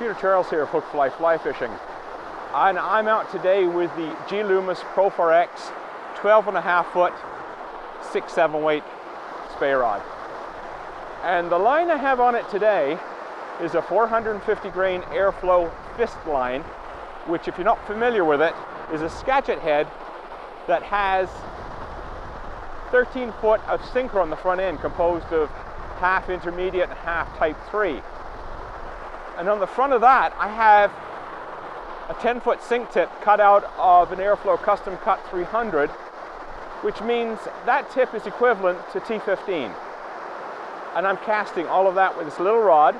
Peter Charles here, Hook Fly Fly Fishing. And I'm out today with the Loomis PRO4X 12.5 foot 6/7 weight spey rod. And the line I have on it today is a 450 grain airflow F.I.S.T line, which, if you're not familiar with it, is a skatchet head that has 13 foot of sinker on the front end, composed of half intermediate and half type 3. And on the front of that, I have a 10 foot sink tip cut out of an Airflow Custom Cut 300, which means that tip is equivalent to T15. And I'm casting all of that with this little rod.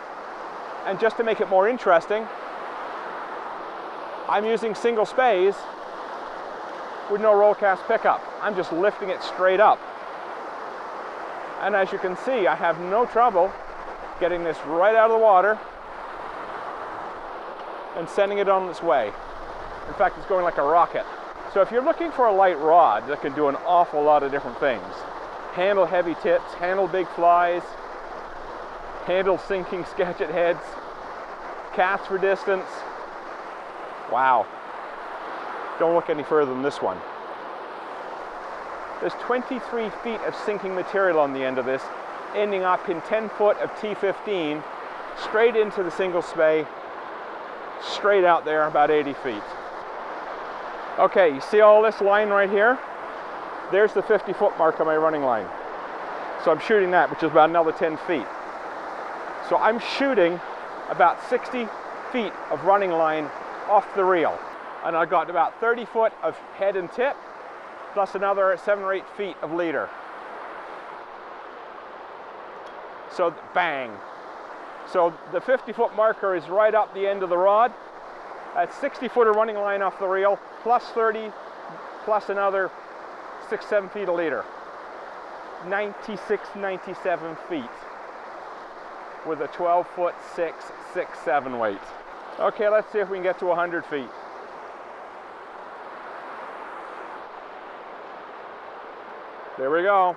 And just to make it more interesting, I'm using single spays with no roll cast pickup. I'm just lifting it straight up. And as you can see, I have no trouble getting this right out of the water and sending it on its way. In fact, it's going like a rocket. So if you're looking for a light rod that can do an awful lot of different things, handle heavy tips, handle big flies, handle sinking skatchet heads, cast for distance, wow. Don't look any further than this one. There's 23 feet of sinking material on the end of this, ending up in 10 foot of T15, straight into the single spey, straight out there about 80 feet. Okay, you see all this line right here? There's the 50 foot mark on my running line. So I'm shooting that, which is about another 10 feet. So I'm shooting about 60 feet of running line off the reel. And I've got about 30 foot of head and tip, plus another 7 or 8 feet of leader. So bang. So the 50 foot marker is right up the end of the rod. That's 60 foot of running line off the reel, plus 30, plus another 6-7 feet of leader. 96, 97 feet with a 12 foot 6/7 weight. Okay, let's see if we can get to 100 feet. There we go.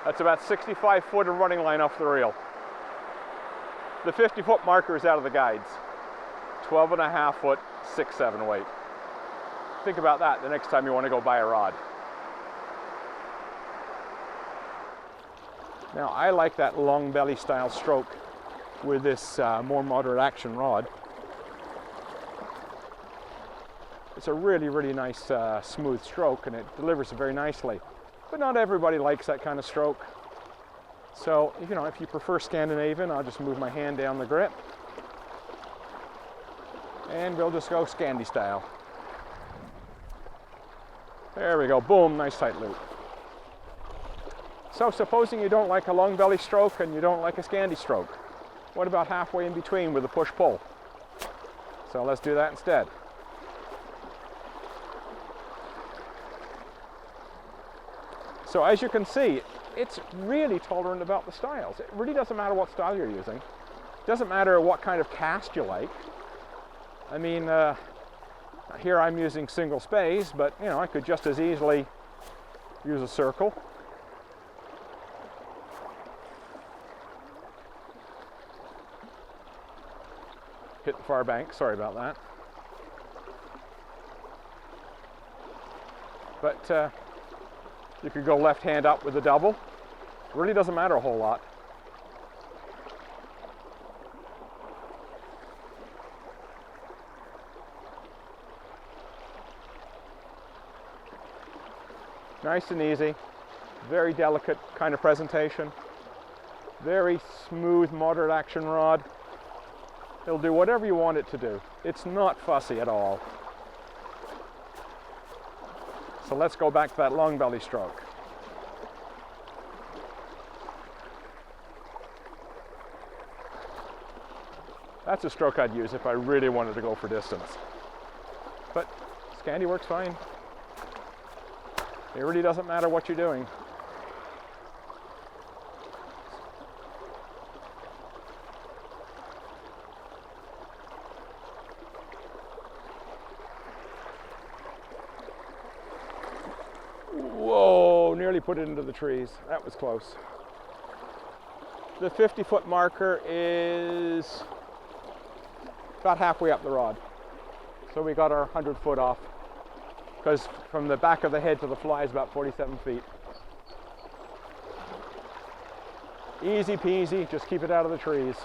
That's about 65 foot of running line off the reel. The 50 foot marker is out of the guides. 12.5 foot 6/7 weight. Think about that the next time you want to go buy a rod. Now, I like that long belly style stroke with this more moderate action rod. It's a really, really nice smooth stroke, and it delivers very nicely. But not everybody likes that kind of stroke. So, if you prefer Scandinavian, I'll just move my hand down the grip. And we'll just go Scandi style. There we go, boom, nice tight loop. So supposing you don't like a long belly stroke and you don't like a Scandi stroke, what about halfway in between with a push-pull? So let's do that instead. So as you can see, it's really tolerant about the styles. It really doesn't matter what style you're using. It doesn't matter what kind of cast you like. I mean, here I'm using single spays, but I could just as easily use a circle. Hit the far bank, sorry about that. But you could go left hand up with a double. It really doesn't matter a whole lot. Nice and easy, very delicate kind of presentation. Very smooth, moderate action rod. It'll do whatever you want it to do. It's not fussy at all. So let's go back to that long belly stroke. That's a stroke I'd use if I really wanted to go for distance. But Scandi works fine. It really doesn't matter what you're doing. Whoa, nearly put it into the trees. That was close. The 50 foot marker is about halfway up the rod. So we got our 100 foot off, because from the back of the head to the fly is about 47 feet. Easy peasy, just keep it out of the trees.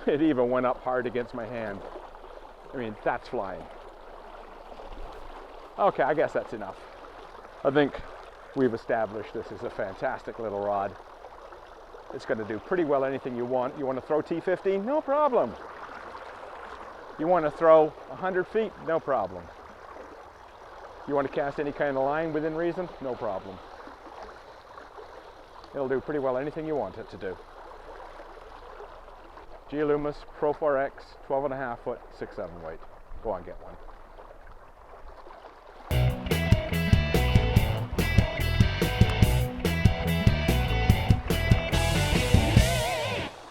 It even went up hard against my hand. I mean, that's flying. Okay, I guess that's enough. I think we've established this is a fantastic little rod. It's going to do pretty well anything you want. You want to throw T15? No problem. You want to throw 100 feet? No problem. You want to cast any kind of line within reason? No problem. It'll do pretty well anything you want it to do. Loomis PRO4X, 12.5 foot, 6/7 weight. Go on, get one.